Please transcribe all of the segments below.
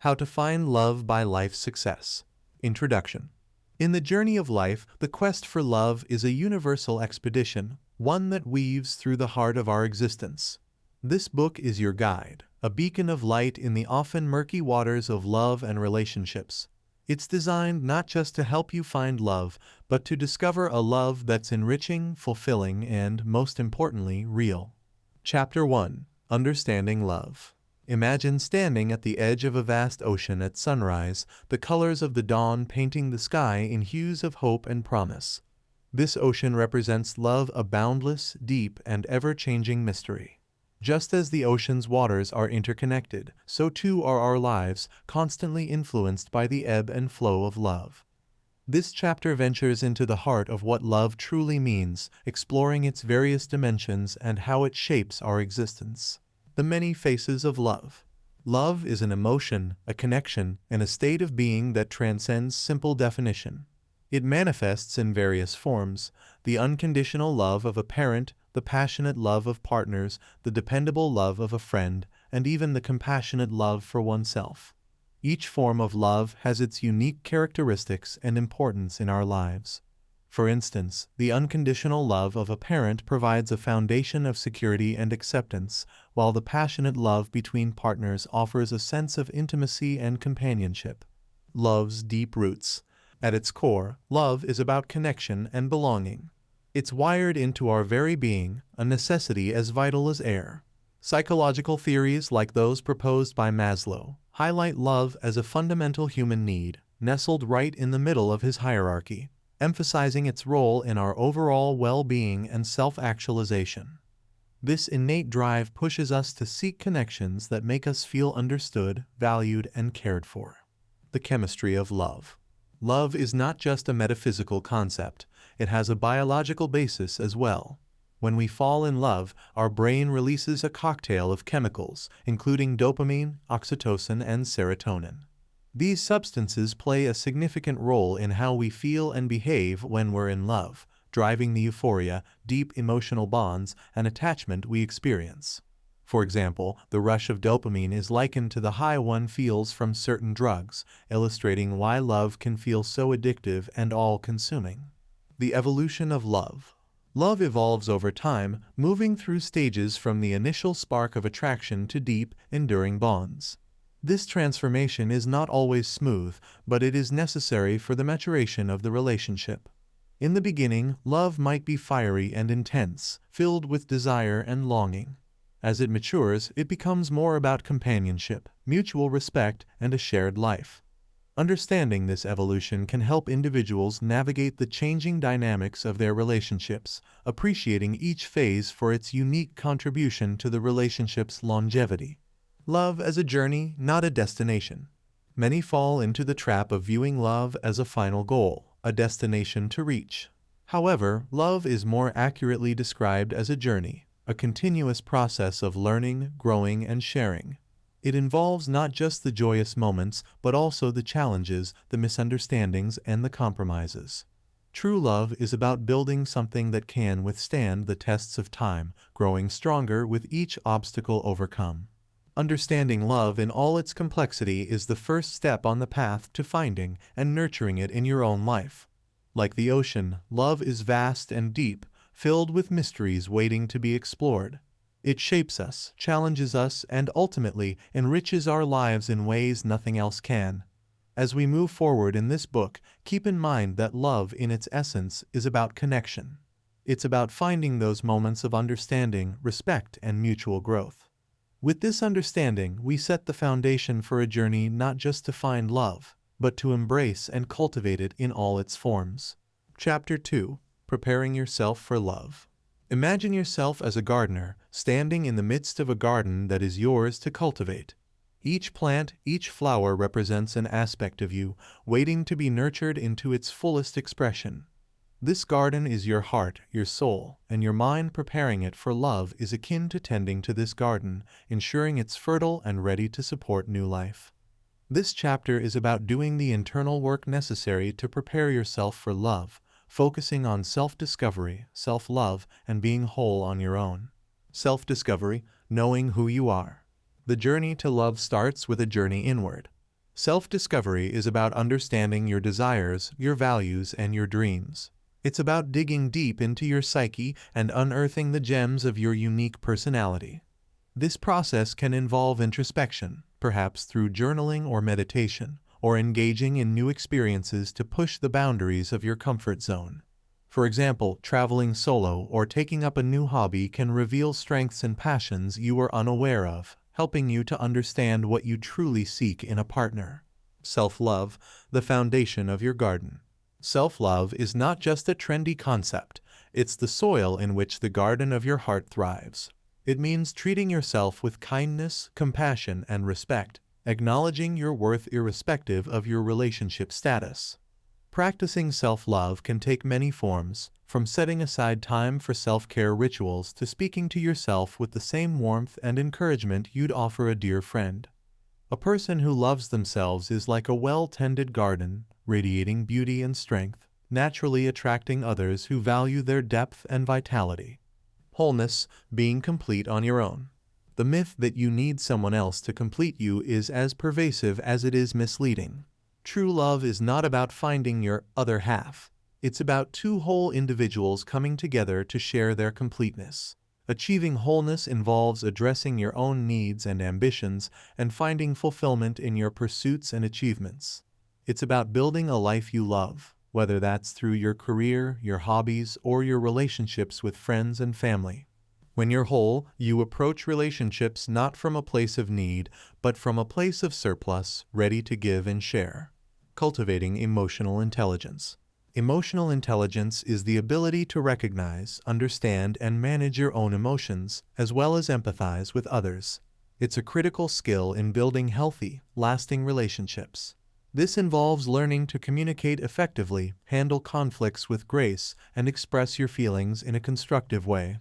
How to Find Love by Life's Success. Introduction. In the journey of life, the quest for love is a universal expedition, one that weaves through the heart of our existence. This book is your guide, a beacon of light in the often murky waters of love and relationships. It's designed not just to help you find love, but to discover a love that's enriching, fulfilling, and, most importantly, real. Chapter 1. Understanding Love. Imagine standing at the edge of a vast ocean at sunrise, the colors of the dawn painting the sky in hues of hope and promise. This ocean represents love, a boundless, deep, and ever-changing mystery. Just as the ocean's waters are interconnected, so too are our lives, constantly influenced by the ebb and flow of love. This chapter ventures into the heart of what love truly means, exploring its various dimensions and how it shapes our existence. The many faces of love. Love is an emotion, a connection, and a state of being that transcends simple definition. It manifests in various forms: the unconditional love of a parent, the passionate love of partners, the dependable love of a friend, and even the compassionate love for oneself. Each form of love has its unique characteristics and importance in our lives. For instance, the unconditional love of a parent provides a foundation of security and acceptance, while the passionate love between partners offers a sense of intimacy and companionship. Love's deep roots. At its core, love is about connection and belonging. It's wired into our very being, a necessity as vital as air. Psychological theories like those proposed by Maslow highlight love as a fundamental human need, nestled right in the middle of his hierarchy, emphasizing its role in our overall well-being and self-actualization. This innate drive pushes us to seek connections that make us feel understood, valued, and cared for. The chemistry of love. Love is not just a metaphysical concept, it has a biological basis as well. When we fall in love, our brain releases a cocktail of chemicals, including dopamine, oxytocin, and serotonin. These substances play a significant role in how we feel and behave when we're in love, driving the euphoria, deep emotional bonds, and attachment we experience. For example, the rush of dopamine is likened to the high one feels from certain drugs, illustrating why love can feel so addictive and all-consuming. The evolution of love. Love evolves over time, moving through stages from the initial spark of attraction to deep, enduring bonds. This transformation is not always smooth, but it is necessary for the maturation of the relationship. In the beginning, love might be fiery and intense, filled with desire and longing. As it matures, it becomes more about companionship, mutual respect, and a shared life. Understanding this evolution can help individuals navigate the changing dynamics of their relationships, appreciating each phase for its unique contribution to the relationship's longevity. Love as a journey, not a destination. Many fall into the trap of viewing love as a final goal, a destination to reach. However, love is more accurately described as a journey, a continuous process of learning, growing, and sharing. It involves not just the joyous moments, but also the challenges, the misunderstandings, and the compromises. True love is about building something that can withstand the tests of time, growing stronger with each obstacle overcome. Understanding love in all its complexity is the first step on the path to finding and nurturing it in your own life. Like the ocean, love is vast and deep, filled with mysteries waiting to be explored. It shapes us, challenges us, and ultimately enriches our lives in ways nothing else can. As we move forward in this book, keep in mind that love in its essence is about connection. It's about finding those moments of understanding, respect, and mutual growth. With this understanding, we set the foundation for a journey not just to find love, but to embrace and cultivate it in all its forms. Chapter 2. Preparing yourself for love. Imagine yourself as a gardener, standing in the midst of a garden that is yours to cultivate. Each plant, each flower represents an aspect of you, waiting to be nurtured into its fullest expression. This garden is your heart, your soul, and your mind. Preparing it for love is akin to tending to this garden, ensuring it's fertile and ready to support new life. This chapter is about doing the internal work necessary to prepare yourself for love, focusing on self-discovery, self-love, and being whole on your own. Self-discovery, knowing who you are. The journey to love starts with a journey inward. Self-discovery is about understanding your desires, your values, and your dreams. It's about digging deep into your psyche and unearthing the gems of your unique personality. This process can involve introspection, perhaps through journaling or meditation, or engaging in new experiences to push the boundaries of your comfort zone. For example, traveling solo or taking up a new hobby can reveal strengths and passions you were unaware of, helping you to understand what you truly seek in a partner. Self-love, the foundation of your garden. Self-love is not just a trendy concept, it's the soil in which the garden of your heart thrives. It means treating yourself with kindness, compassion, and respect, acknowledging your worth irrespective of your relationship status. Practicing self-love can take many forms, from setting aside time for self-care rituals to speaking to yourself with the same warmth and encouragement you'd offer a dear friend. A person who loves themselves is like a well-tended garden, radiating beauty and strength, naturally attracting others who value their depth and vitality. Wholeness, being complete on your own. The myth that you need someone else to complete you is as pervasive as it is misleading. True love is not about finding your other half. It's about two whole individuals coming together to share their completeness. Achieving wholeness involves addressing your own needs and ambitions and finding fulfillment in your pursuits and achievements. It's about building a life you love, whether that's through your career, your hobbies, or your relationships with friends and family. When you're whole, you approach relationships not from a place of need, but from a place of surplus, ready to give and share. Cultivating emotional intelligence. Emotional intelligence is the ability to recognize, understand, and manage your own emotions, as well as empathize with others. It's a critical skill in building healthy, lasting relationships. This involves learning to communicate effectively, handle conflicts with grace, and express your feelings in a constructive way.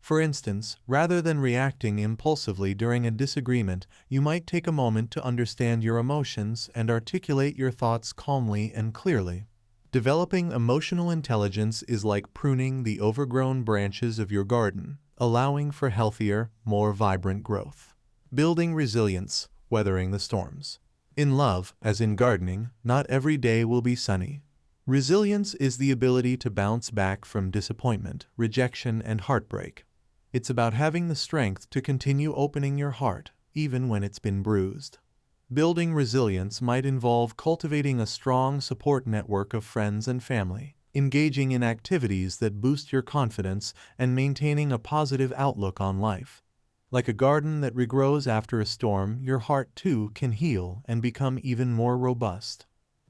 For instance, rather than reacting impulsively during a disagreement, you might take a moment to understand your emotions and articulate your thoughts calmly and clearly. Developing emotional intelligence is like pruning the overgrown branches of your garden, allowing for healthier, more vibrant growth. Building resilience, weathering the storms. In love, as in gardening, not every day will be sunny. Resilience is the ability to bounce back from disappointment, rejection, and heartbreak. It's about having the strength to continue opening your heart, even when it's been bruised. Building resilience might involve cultivating a strong support network of friends and family, engaging in activities that boost your confidence, and maintaining a positive outlook on life. Like a garden that regrows after a storm, your heart too can heal and become even more robust.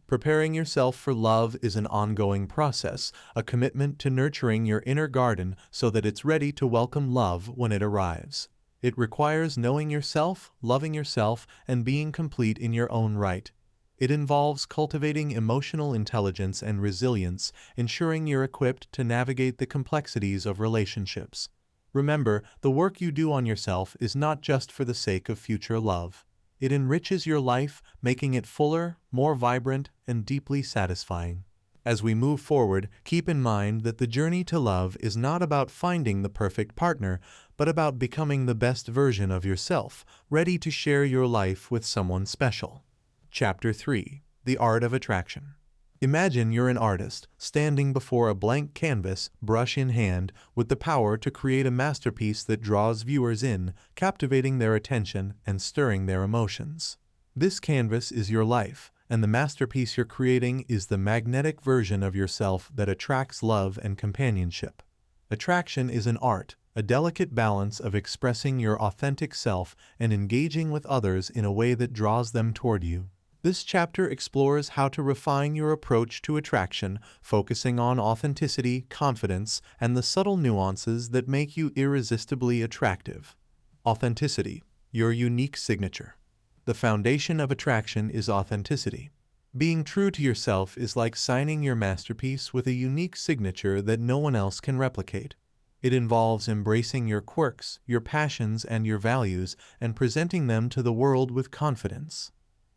Preparing yourself for love is an ongoing process, a commitment to nurturing your inner garden so that it's ready to welcome love when it arrives. It requires knowing yourself, loving yourself, and being complete in your own right. It involves cultivating emotional intelligence and resilience, ensuring you're equipped to navigate the complexities of relationships. Remember, the work you do on yourself is not just for the sake of future love. It enriches your life, making it fuller, more vibrant, and deeply satisfying. As we move forward, keep in mind that the journey to love is not about finding the perfect partner, but about becoming the best version of yourself, ready to share your life with someone special. Chapter 3: The Art of Attraction. Imagine you're an artist, standing before a blank canvas, brush in hand, with the power to create a masterpiece that draws viewers in, captivating their attention and stirring their emotions. This canvas is your life, and the masterpiece you're creating is the magnetic version of yourself that attracts love and companionship. Attraction is an art, a delicate balance of expressing your authentic self and engaging with others in a way that draws them toward you. This chapter explores how to refine your approach to attraction, focusing on authenticity, confidence, and the subtle nuances that make you irresistibly attractive. Authenticity, your unique signature. The foundation of attraction is authenticity. Being true to yourself is like signing your masterpiece with a unique signature that no one else can replicate. It involves embracing your quirks, your passions, and your values, and presenting them to the world with confidence.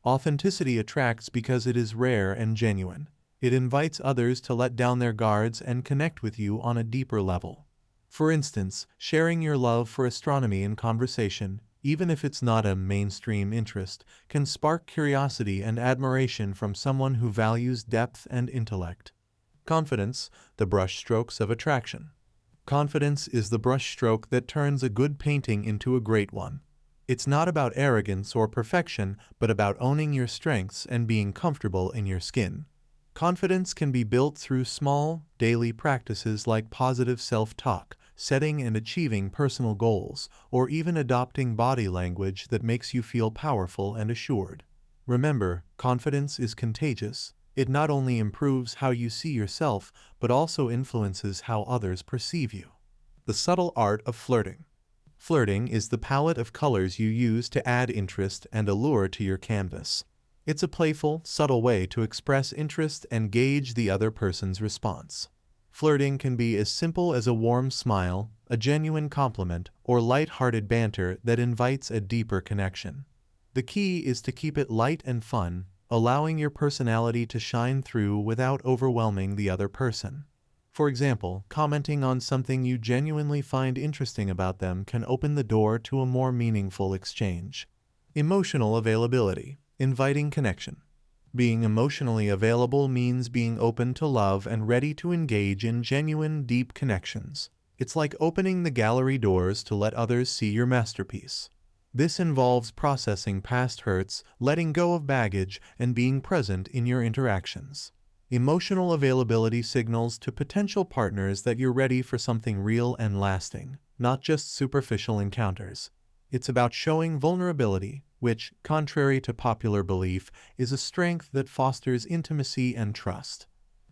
Authenticity attracts because it is rare and genuine. It invites others to let down their guards and connect with you on a deeper level. For instance, sharing your love for astronomy in conversation, even if it's not a mainstream interest, can spark curiosity and admiration from someone who values depth and intellect. Confidence, the brushstrokes of attraction. Confidence is the brushstroke that turns a good painting into a great one. It's not about arrogance or perfection, but about owning your strengths and being comfortable in your skin. Confidence can be built through small, daily practices like positive self-talk, setting and achieving personal goals, or even adopting body language that makes you feel powerful and assured. Remember, confidence is contagious. It not only improves how you see yourself, but also influences how others perceive you. The subtle art of flirting. Flirting is the palette of colors you use to add interest and allure to your canvas. It's a playful, subtle way to express interest and gauge the other person's response. Flirting can be as simple as a warm smile, a genuine compliment, or light-hearted banter that invites a deeper connection. The key is to keep it light and fun, allowing your personality to shine through without overwhelming the other person. For example, commenting on something you genuinely find interesting about them can open the door to a more meaningful exchange. Emotional availability. Inviting connection. Being emotionally available means being open to love and ready to engage in genuine, deep connections. It's like opening the gallery doors to let others see your masterpiece. This involves processing past hurts, letting go of baggage, and being present in your interactions. Emotional availability signals to potential partners that you're ready for something real and lasting, not just superficial encounters. It's about showing vulnerability, which, contrary to popular belief, is a strength that fosters intimacy and trust.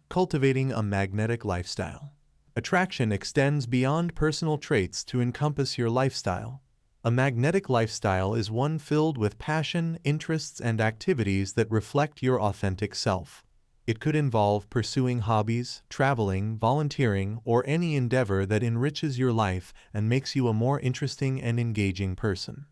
Cultivating a magnetic lifestyle. Attraction extends beyond personal traits to encompass your lifestyle. A magnetic lifestyle is one filled with passion, interests, and activities that reflect your authentic self. It could involve pursuing hobbies, traveling, volunteering, or any endeavor that enriches your life and makes you a more interesting and engaging person.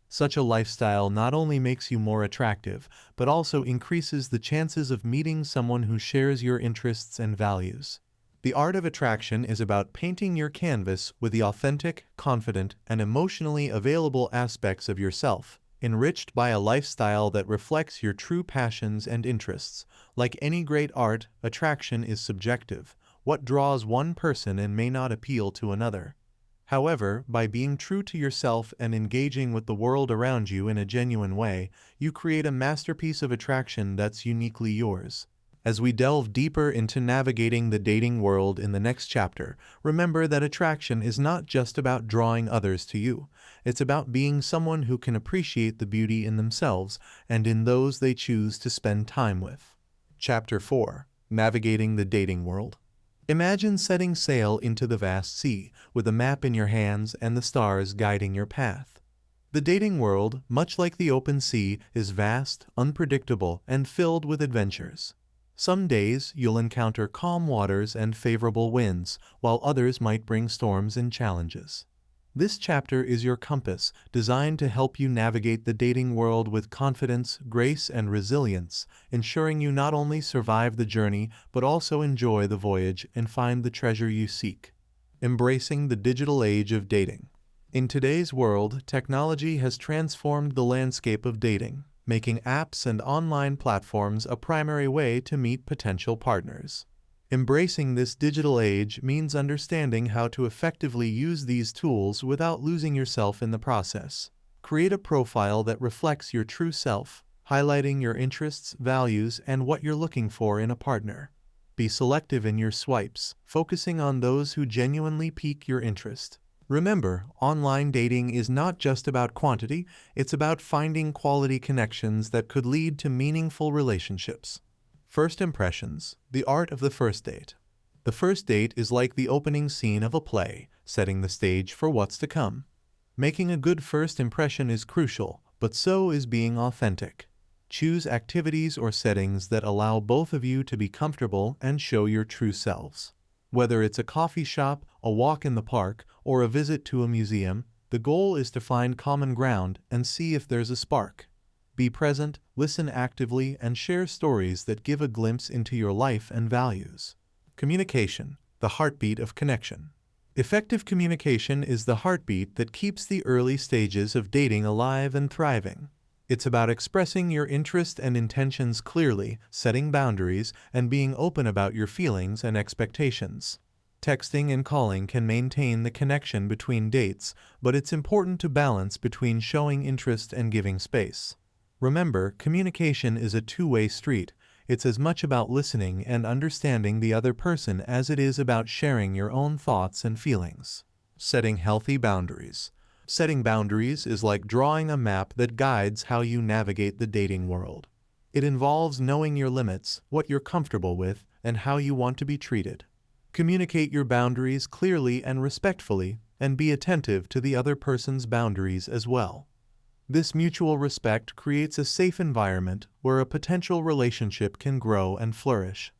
Such a lifestyle not only makes you more attractive, but also increases the chances of meeting someone who shares your interests and values. The art of attraction is about painting your canvas with the authentic, confident, and emotionally available aspects of yourself, enriched by a lifestyle that reflects your true passions and interests. Like any great art, attraction is subjective. What draws one person and may not appeal to another. However, by being true to yourself and engaging with the world around you in a genuine way, you create a masterpiece of attraction that's uniquely yours. As we delve deeper into navigating the dating world in the next chapter, remember that attraction is not just about drawing others to you. It's about being someone who can appreciate the beauty in themselves and in those they choose to spend time with. Chapter 4. Navigating the Dating World. Imagine setting sail into the vast sea, with a map in your hands and the stars guiding your path. The dating world, much like the open sea, is vast, unpredictable, and filled with adventures. Some days you'll encounter calm waters and favorable winds, while others might bring storms and challenges. This chapter is your compass, designed to help you navigate the dating world with confidence, grace, and resilience, ensuring you not only survive the journey, but also enjoy the voyage and find the treasure you seek. Embracing the digital age of dating. In today's world, technology has transformed the landscape of dating, making apps and online platforms a primary way to meet potential partners. Embracing this digital age means understanding how to effectively use these tools without losing yourself in the process. Create a profile that reflects your true self, highlighting your interests, values, and what you're looking for in a partner. Be selective in your swipes, focusing on those who genuinely pique your interest. Remember, online dating is not just about quantity, it's about finding quality connections that could lead to meaningful relationships. First impressions, the art of the first date. The first date is like the opening scene of a play, setting the stage for what's to come. Making a good first impression is crucial, but so is being authentic. Choose activities or settings that allow both of you to be comfortable and show your true selves. Whether it's a coffee shop, a walk in the park, or a visit to a museum, the goal is to find common ground and see if there's a spark. Be present, listen actively, and share stories that give a glimpse into your life and values. Communication, the heartbeat of connection. Effective communication is the heartbeat that keeps the early stages of dating alive and thriving. It's about expressing your interest and intentions clearly, setting boundaries, and being open about your feelings and expectations. Texting and calling can maintain the connection between dates, but it's important to balance between showing interest and giving space. Remember, communication is a two-way street. It's as much about listening and understanding the other person as it is about sharing your own thoughts and feelings. Setting healthy boundaries. Setting boundaries is like drawing a map that guides how you navigate the dating world. It involves knowing your limits, what you're comfortable with, and how you want to be treated. Communicate your boundaries clearly and respectfully, and be attentive to the other person's boundaries as well. This mutual respect creates a safe environment where a potential relationship can grow and flourish.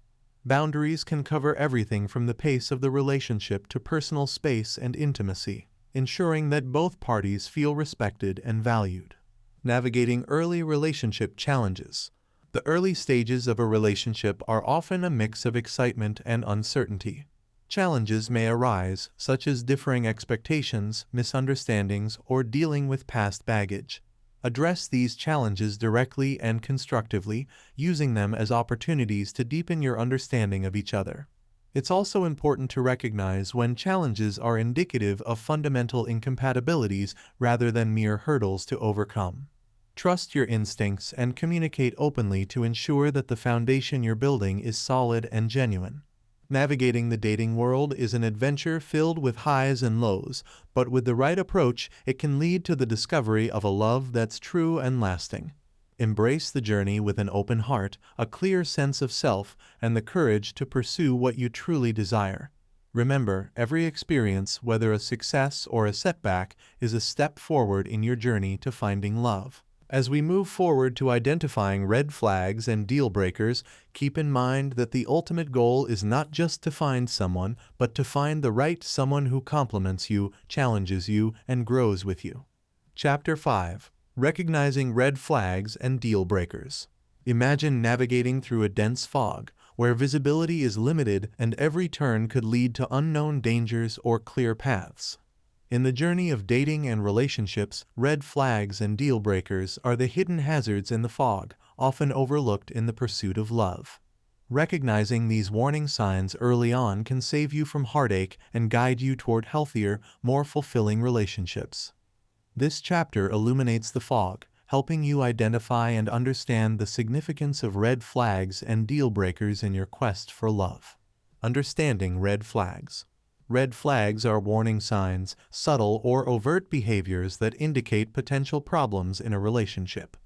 Boundaries can cover everything from the pace of the relationship to personal space and intimacy, ensuring that both parties feel respected and valued. Navigating early relationship challenges. The early stages of a relationship are often a mix of excitement and uncertainty. Challenges may arise, such as differing expectations, misunderstandings, or dealing with past baggage. Address these challenges directly and constructively, using them as opportunities to deepen your understanding of each other. It's also important to recognize when challenges are indicative of fundamental incompatibilities rather than mere hurdles to overcome. Trust your instincts and communicate openly to ensure that the foundation you're building is solid and genuine. Navigating the dating world is an adventure filled with highs and lows, but with the right approach, it can lead to the discovery of a love that's true and lasting. Embrace the journey with an open heart, a clear sense of self, and the courage to pursue what you truly desire. Remember, every experience, whether a success or a setback, is a step forward in your journey to finding love. As we move forward to identifying red flags and deal breakers, keep in mind that the ultimate goal is not just to find someone, but to find the right someone who complements you, challenges you, and grows with you. Chapter 5. Recognizing red flags and deal breakers. Imagine navigating through a dense fog, where visibility is limited and every turn could lead to unknown dangers or clear paths. In the journey of dating and relationships, red flags and deal breakers are the hidden hazards in the fog, often overlooked in the pursuit of love. Recognizing these warning signs early on can save you from heartache and guide you toward healthier, more fulfilling relationships. This chapter illuminates the fog, helping you identify and understand the significance of red flags and deal breakers in your quest for love. Understanding red flags. Red flags are warning signs, subtle or overt behaviors that indicate potential problems in a relationship.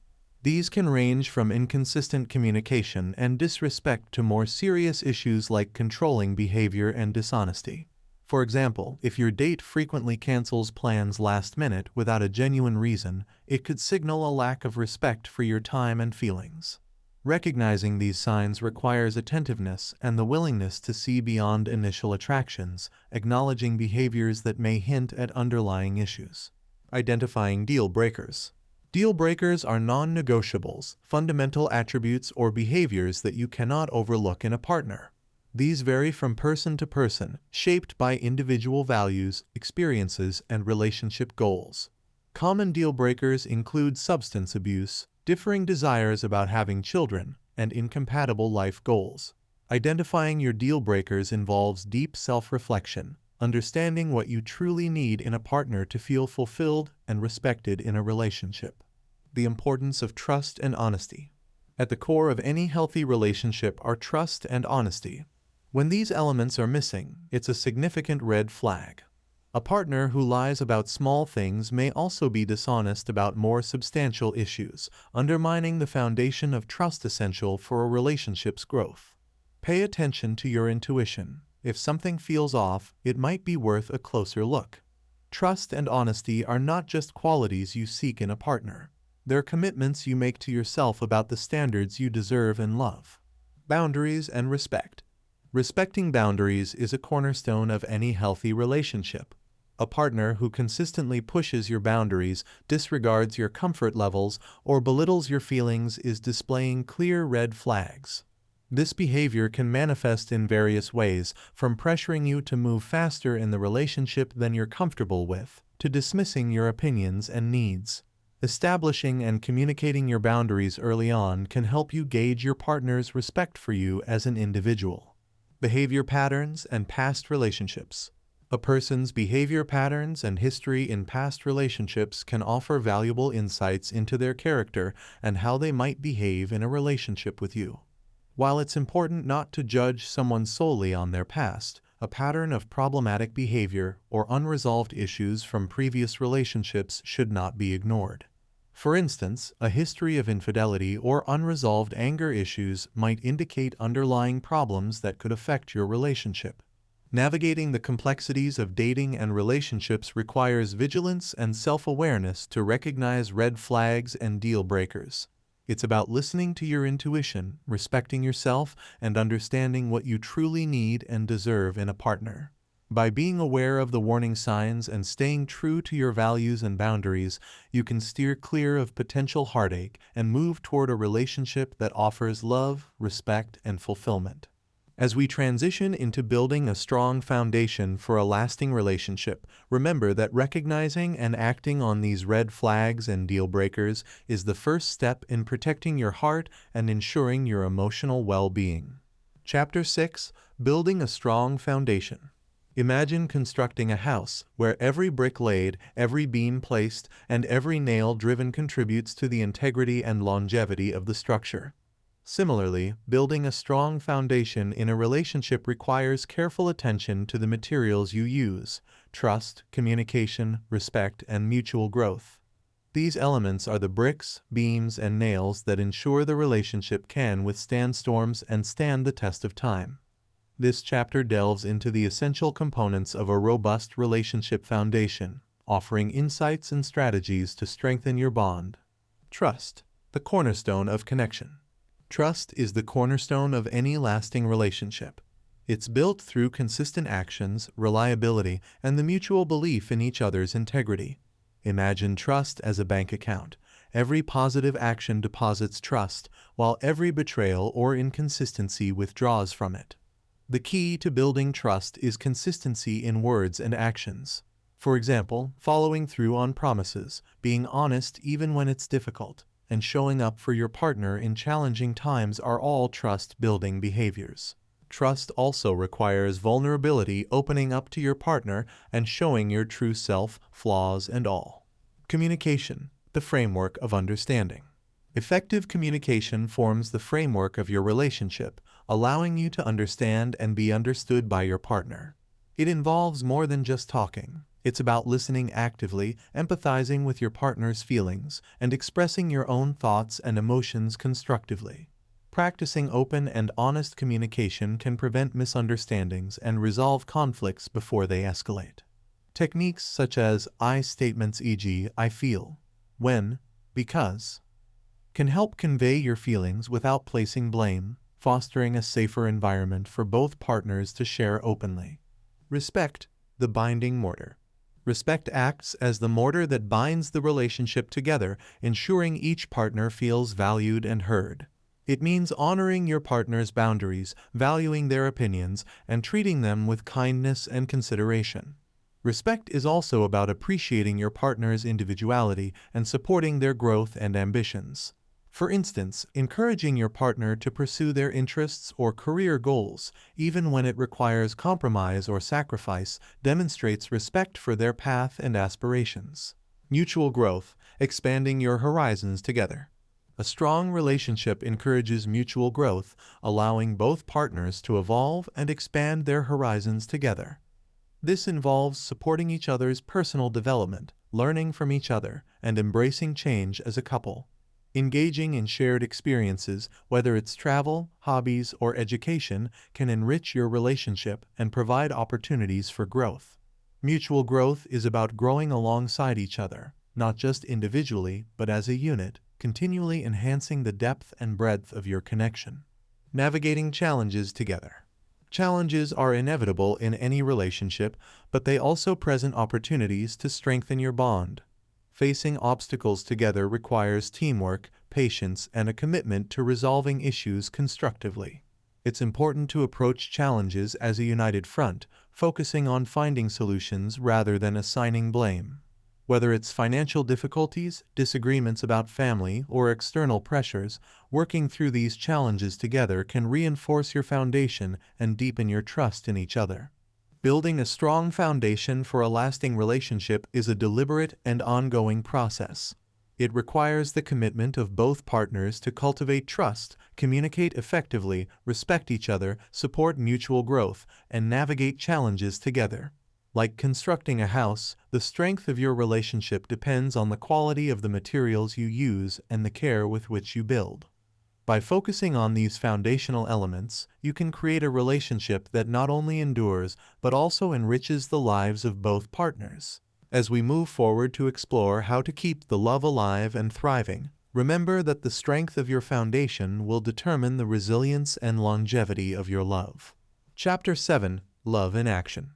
These can range from inconsistent communication and disrespect to more serious issues like controlling behavior and dishonesty. For example, if your date frequently cancels plans last minute without a genuine reason, it could signal a lack of respect for your time and feelings. Recognizing these signs requires attentiveness and the willingness to see beyond initial attractions, acknowledging behaviors that may hint at underlying issues. Identifying deal breakers. Deal breakers are non-negotiables, fundamental attributes or behaviors that you cannot overlook in a partner. These vary from person to person, shaped by individual values, experiences, and relationship goals. Common deal breakers include substance abuse, differing desires about having children, and incompatible life goals. Identifying your deal breakers involves deep self-reflection, understanding what you truly need in a partner to feel fulfilled and respected in a relationship. The importance of trust and honesty. At the core of any healthy relationship are trust and honesty. When these elements are missing, it's a significant red flag. A partner who lies about small things may also be dishonest about more substantial issues, undermining the foundation of trust essential for a relationship's growth. Pay attention to your intuition. If something feels off, it might be worth a closer look. Trust and honesty are not just qualities you seek in a partner. They're commitments you make to yourself about the standards you deserve and love. Boundaries and respect. Respecting boundaries is a cornerstone of any healthy relationship. A partner who consistently pushes your boundaries, disregards your comfort levels, or belittles your feelings is displaying clear red flags. This behavior can manifest in various ways, from pressuring you to move faster in the relationship than you're comfortable with, to dismissing your opinions and needs. Establishing and communicating your boundaries early on can help you gauge your partner's respect for you as an individual. Behavior patterns and past relationships. A person's behavior patterns and history in past relationships can offer valuable insights into their character and how they might behave in a relationship with you. While it's important not to judge someone solely on their past, a pattern of problematic behavior or unresolved issues from previous relationships should not be ignored. For instance, a history of infidelity or unresolved anger issues might indicate underlying problems that could affect your relationship. Navigating the complexities of dating and relationships requires vigilance and self-awareness to recognize red flags and deal breakers. It's about listening to your intuition, respecting yourself, and understanding what you truly need and deserve in a partner. By being aware of the warning signs and staying true to your values and boundaries, you can steer clear of potential heartache and move toward a relationship that offers love, respect, and fulfillment. As we transition into building a strong foundation for a lasting relationship, remember that recognizing and acting on these red flags and deal breakers is the first step in protecting your heart and ensuring your emotional well-being. Chapter 6: Building a Strong Foundation. Imagine constructing a house where every brick laid, every beam placed, and every nail driven contributes to the integrity and longevity of the structure. Similarly, building a strong foundation in a relationship requires careful attention to the materials you use: trust, communication, respect, and mutual growth. These elements are the bricks, beams, and nails that ensure the relationship can withstand storms and stand the test of time. This chapter delves into the essential components of a robust relationship foundation, offering insights and strategies to strengthen your bond. Trust, the cornerstone of connection. Trust is the cornerstone of any lasting relationship. It's built through consistent actions, reliability, and the mutual belief in each other's integrity. Imagine trust as a bank account. Every positive action deposits trust, while every betrayal or inconsistency withdraws from it. The key to building trust is consistency in words and actions. For example, following through on promises, being honest even when it's difficult, and showing up for your partner in challenging times are all trust-building behaviors. Trust also requires vulnerability, opening up to your partner and showing your true self, flaws and all. Communication, the framework of understanding. Effective communication forms the framework of your relationship, allowing you to understand and be understood by your partner. It involves more than just talking. It's about listening actively, empathizing with your partner's feelings, and expressing your own thoughts and emotions constructively. Practicing open and honest communication can prevent misunderstandings and resolve conflicts before they escalate. Techniques such as I statements, e.g., I feel, when, because, can help convey your feelings without placing blame, fostering a safer environment for both partners to share openly. Respect, the binding mortar. Respect acts as the mortar that binds the relationship together, ensuring each partner feels valued and heard. It means honoring your partner's boundaries, valuing their opinions, and treating them with kindness and consideration. Respect is also about appreciating your partner's individuality and supporting their growth and ambitions. For instance, encouraging your partner to pursue their interests or career goals, even when it requires compromise or sacrifice, demonstrates respect for their path and aspirations. Mutual growth, expanding your horizons together. A strong relationship encourages mutual growth, allowing both partners to evolve and expand their horizons together. This involves supporting each other's personal development, learning from each other, and embracing change as a couple. Engaging in shared experiences, whether it's travel, hobbies, or education, can enrich your relationship and provide opportunities for growth. Mutual growth is about growing alongside each other, not just individually, but as a unit, continually enhancing the depth and breadth of your connection. Navigating challenges together. Challenges are inevitable in any relationship, but they also present opportunities to strengthen your bond. Facing obstacles together requires teamwork, patience, and a commitment to resolving issues constructively. It's important to approach challenges as a united front, focusing on finding solutions rather than assigning blame. Whether it's financial difficulties, disagreements about family, or external pressures, working through these challenges together can reinforce your foundation and deepen your trust in each other. Building a strong foundation for a lasting relationship is a deliberate and ongoing process. It requires the commitment of both partners to cultivate trust, communicate effectively, respect each other, support mutual growth, and navigate challenges together. Like constructing a house, the strength of your relationship depends on the quality of the materials you use and the care with which you build. By focusing on these foundational elements, you can create a relationship that not only endures but also enriches the lives of both partners. As we move forward to explore how to keep the love alive and thriving, remember that the strength of your foundation will determine the resilience and longevity of your love. Chapter 7: Love in Action.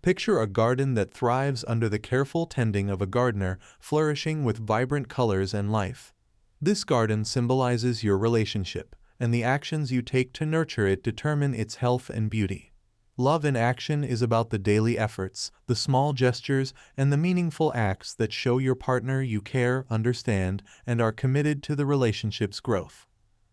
Picture a garden that thrives under the careful tending of a gardener, flourishing with vibrant colors and life. This garden symbolizes your relationship, and the actions you take to nurture it determine its health and beauty. Love in action is about the daily efforts, the small gestures, and the meaningful acts that show your partner you care, understand, and are committed to the relationship's growth.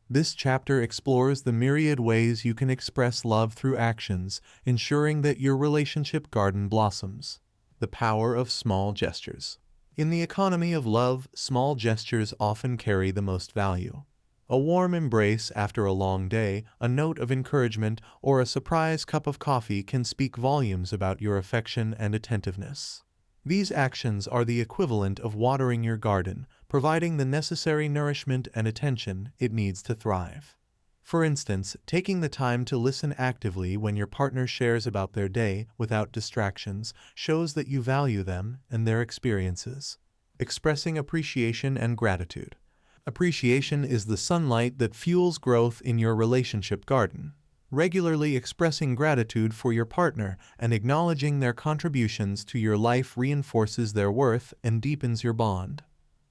This chapter explores the myriad ways you can express love through actions, ensuring that your relationship garden blossoms. The power of small gestures. In the economy of love, small gestures often carry the most value. A warm embrace after a long day, a note of encouragement, or a surprise cup of coffee can speak volumes about your affection and attentiveness. These actions are the equivalent of watering your garden, providing the necessary nourishment and attention it needs to thrive. For instance, taking the time to listen actively when your partner shares about their day without distractions shows that you value them and their experiences. Expressing appreciation and gratitude. Appreciation is the sunlight that fuels growth in your relationship garden. Regularly expressing gratitude for your partner and acknowledging their contributions to your life reinforces their worth and deepens your bond.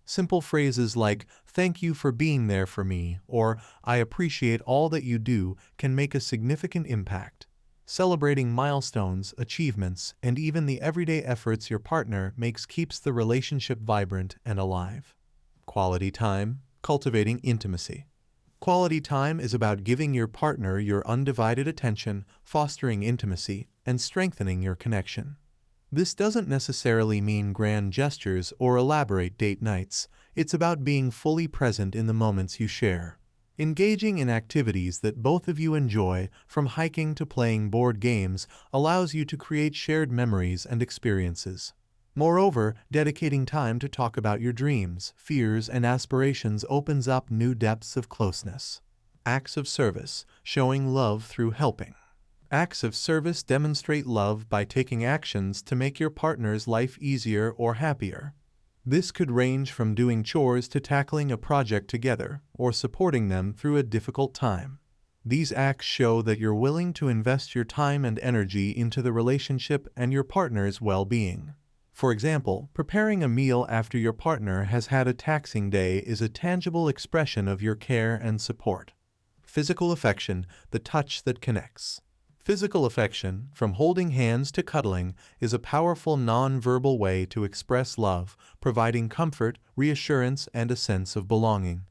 Simple phrases like, "Thank you for being there for me," or "I appreciate all that you do," can make a significant impact. Celebrating milestones, achievements, and even the everyday efforts your partner makes keeps the relationship vibrant and alive. Quality time, cultivating intimacy. Quality time is about giving your partner your undivided attention, fostering intimacy, and strengthening your connection. This doesn't necessarily mean grand gestures or elaborate date nights. It's about being fully present in the moments you share. Engaging in activities that both of you enjoy, from hiking to playing board games, allows you to create shared memories and experiences. Moreover, dedicating time to talk about your dreams, fears, and aspirations opens up new depths of closeness. Acts of service, showing love through helping. Acts of service demonstrate love by taking actions to make your partner's life easier or happier. This could range from doing chores to tackling a project together, or supporting them through a difficult time. These acts show that you're willing to invest your time and energy into the relationship and your partner's well-being. For example, preparing a meal after your partner has had a taxing day is a tangible expression of your care and support. Physical affection, the touch that connects. Physical affection, from holding hands to cuddling, is a powerful non-verbal way to express love, providing comfort, reassurance, and a sense of belonging.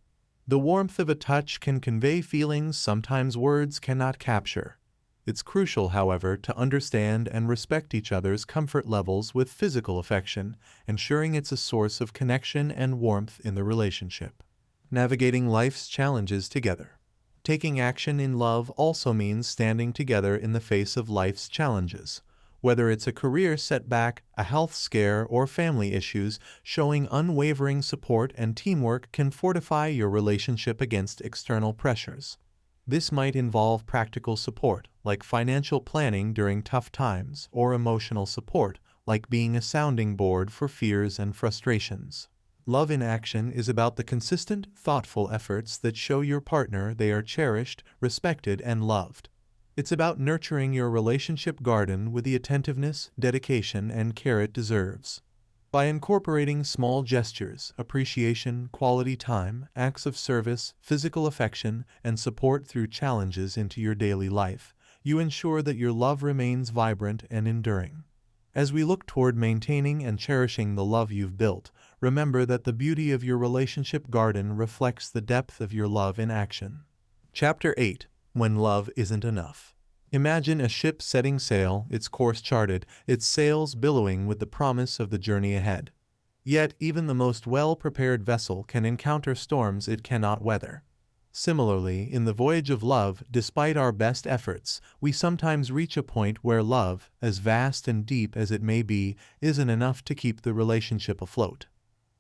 The warmth of a touch can convey feelings sometimes words cannot capture. It's crucial, however, to understand and respect each other's comfort levels with physical affection, ensuring it's a source of connection and warmth in the relationship. Navigating life's challenges together. Taking action in love also means standing together in the face of life's challenges. Whether it's a career setback, a health scare, or family issues, showing unwavering support and teamwork can fortify your relationship against external pressures. This might involve practical support, like financial planning during tough times, or emotional support, like being a sounding board for fears and frustrations. Love in action is about the consistent, thoughtful efforts that show your partner they are cherished, respected, and loved. It's about nurturing your relationship garden with the attentiveness, dedication, and care it deserves. By incorporating small gestures, appreciation, quality time, acts of service, physical affection, and support through challenges into your daily life, you ensure that your love remains vibrant and enduring. As we look toward maintaining and cherishing the love you've built, remember that the beauty of your relationship garden reflects the depth of your love in action. Chapter 8: When Love Isn't Enough. Imagine a ship setting sail, its course charted, its sails billowing with the promise of the journey ahead. Yet even the most well-prepared vessel can encounter storms it cannot weather. Similarly, in the voyage of love, despite our best efforts, we sometimes reach a point where love, as vast and deep as it may be, isn't enough to keep the relationship afloat.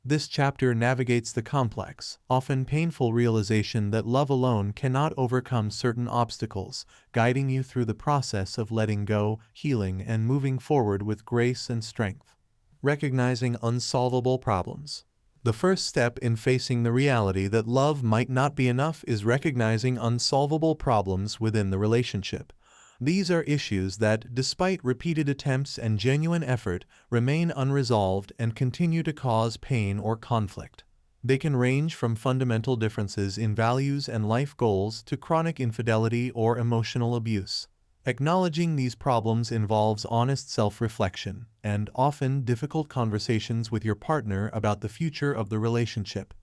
This chapter navigates the complex, often painful realization that love alone cannot overcome certain obstacles, guiding you through the process of letting go, healing, and moving forward with grace and strength. Recognizing unsolvable problems. The first step in facing the reality that love might not be enough is recognizing unsolvable problems within the relationship. These are issues that, despite repeated attempts and genuine effort, remain unresolved and continue to cause pain or conflict. They can range from fundamental differences in values and life goals to chronic infidelity or emotional abuse. Acknowledging these problems involves honest self-reflection and often difficult conversations with your partner about the future of the relationship.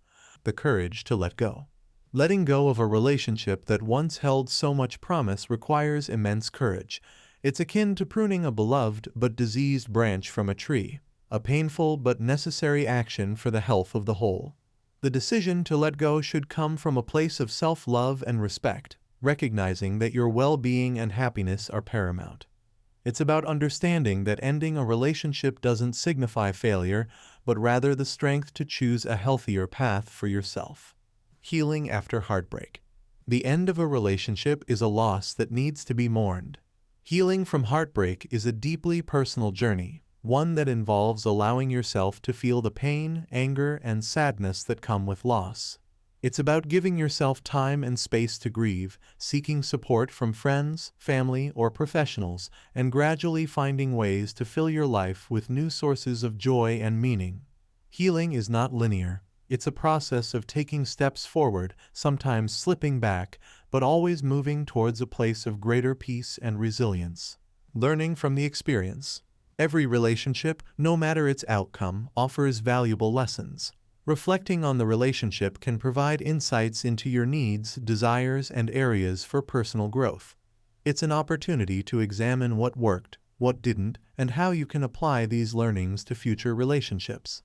The courage to let go. Letting go of a relationship that once held so much promise requires immense courage. It's akin to pruning a beloved but diseased branch from a tree, a painful but necessary action for the health of the whole. The decision to let go should come from a place of self-love and respect, recognizing that your well-being and happiness are paramount. It's about understanding that ending a relationship doesn't signify failure, but rather the strength to choose a healthier path for yourself. Healing after heartbreak. The end of a relationship is a loss that needs to be mourned. Healing from heartbreak is a deeply personal journey, one that involves allowing yourself to feel the pain, anger, and sadness that come with loss. It's about giving yourself time and space to grieve, seeking support from friends, family, or professionals, and gradually finding ways to fill your life with new sources of joy and meaning. Healing is not linear. It's a process of taking steps forward, sometimes slipping back, but always moving towards a place of greater peace and resilience. Learning from the experience. Every relationship, no matter its outcome, offers valuable lessons. Reflecting on the relationship can provide insights into your needs, desires, and areas for personal growth. It's an opportunity to examine what worked, what didn't, and how you can apply these learnings to future relationships.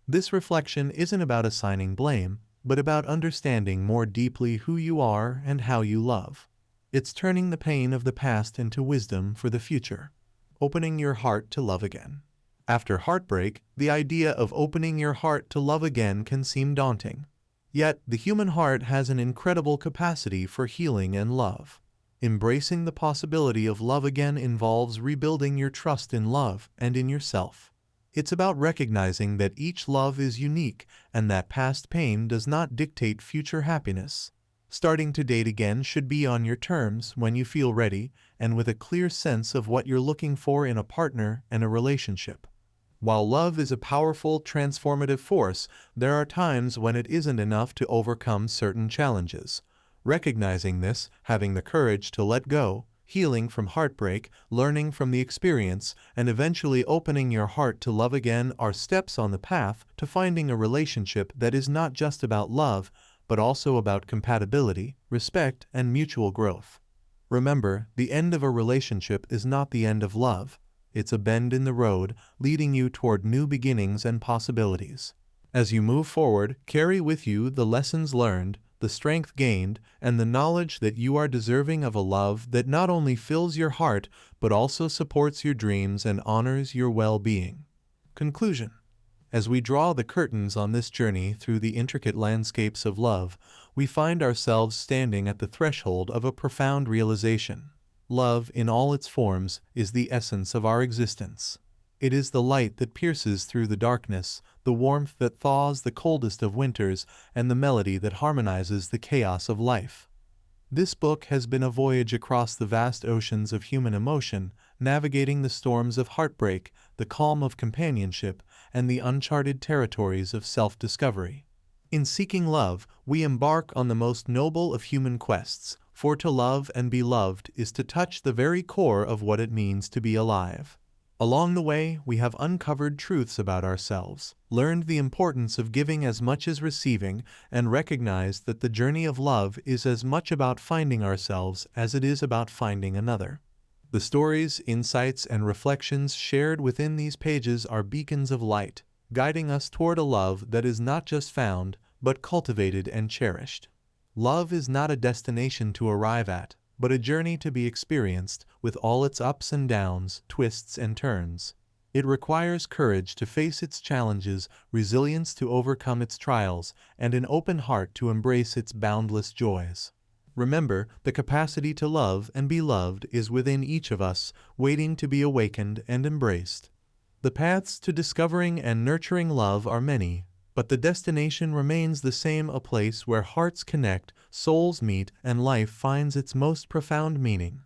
This reflection isn't about assigning blame, but about understanding more deeply who you are and how you love. It's turning the pain of the past into wisdom for the future. Opening your heart to love again. After heartbreak, the idea of opening your heart to love again can seem daunting. Yet, the human heart has an incredible capacity for healing and love. Embracing the possibility of love again involves rebuilding your trust in love and in yourself. It's about recognizing that each love is unique and that past pain does not dictate future happiness. Starting to date again should be on your terms when you feel ready and with a clear sense of what you're looking for in a partner and a relationship. While love is a powerful, transformative force, there are times when it isn't enough to overcome certain challenges. Recognizing this, having the courage to let go, healing from heartbreak, learning from the experience, and eventually opening your heart to love again are steps on the path to finding a relationship that is not just about love, but also about compatibility, respect, and mutual growth. Remember, the end of a relationship is not the end of love. It's a bend in the road, leading you toward new beginnings and possibilities. As you move forward, carry with you the lessons learned, the strength gained, and the knowledge that you are deserving of a love that not only fills your heart, but also supports your dreams and honors your well-being. Conclusion. As we draw the curtains on this journey through the intricate landscapes of love, we find ourselves standing at the threshold of a profound realization. Love, in all its forms, is the essence of our existence. It is the light that pierces through the darkness, the warmth that thaws the coldest of winters, and the melody that harmonizes the chaos of life. This book has been a voyage across the vast oceans of human emotion, navigating the storms of heartbreak, the calm of companionship, and the uncharted territories of self-discovery. In seeking love, we embark on the most noble of human quests, for to love and be loved is to touch the very core of what it means to be alive. Along the way, we have uncovered truths about ourselves, learned the importance of giving as much as receiving, and recognized that the journey of love is as much about finding ourselves as it is about finding another. The stories, insights, and reflections shared within these pages are beacons of light, guiding us toward a love that is not just found, but cultivated and cherished. Love is not a destination to arrive at, but a journey to be experienced, with all its ups and downs, twists and turns. It requires courage to face its challenges, resilience to overcome its trials, and an open heart to embrace its boundless joys. Remember, the capacity to love and be loved is within each of us, waiting to be awakened and embraced. The paths to discovering and nurturing love are many, but the destination remains the same: a place where hearts connect, souls meet, and life finds its most profound meaning.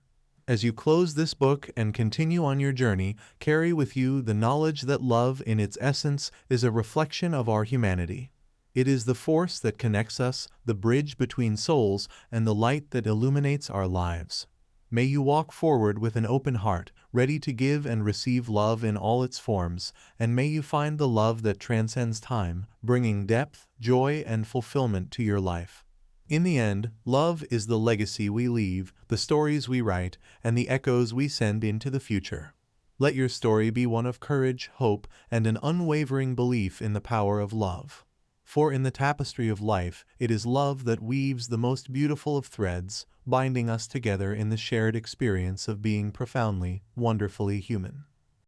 As you close this book and continue on your journey, carry with you the knowledge that love in its essence is a reflection of our humanity. It is the force that connects us, the bridge between souls, and the light that illuminates our lives. May you walk forward with an open heart, ready to give and receive love in all its forms, and may you find the love that transcends time, bringing depth, joy, and fulfillment to your life. In the end, love is the legacy we leave, the stories we write, and the echoes we send into the future. Let your story be one of courage, hope, and an unwavering belief in the power of love. For in the tapestry of life, it is love that weaves the most beautiful of threads, binding us together in the shared experience of being profoundly, wonderfully human.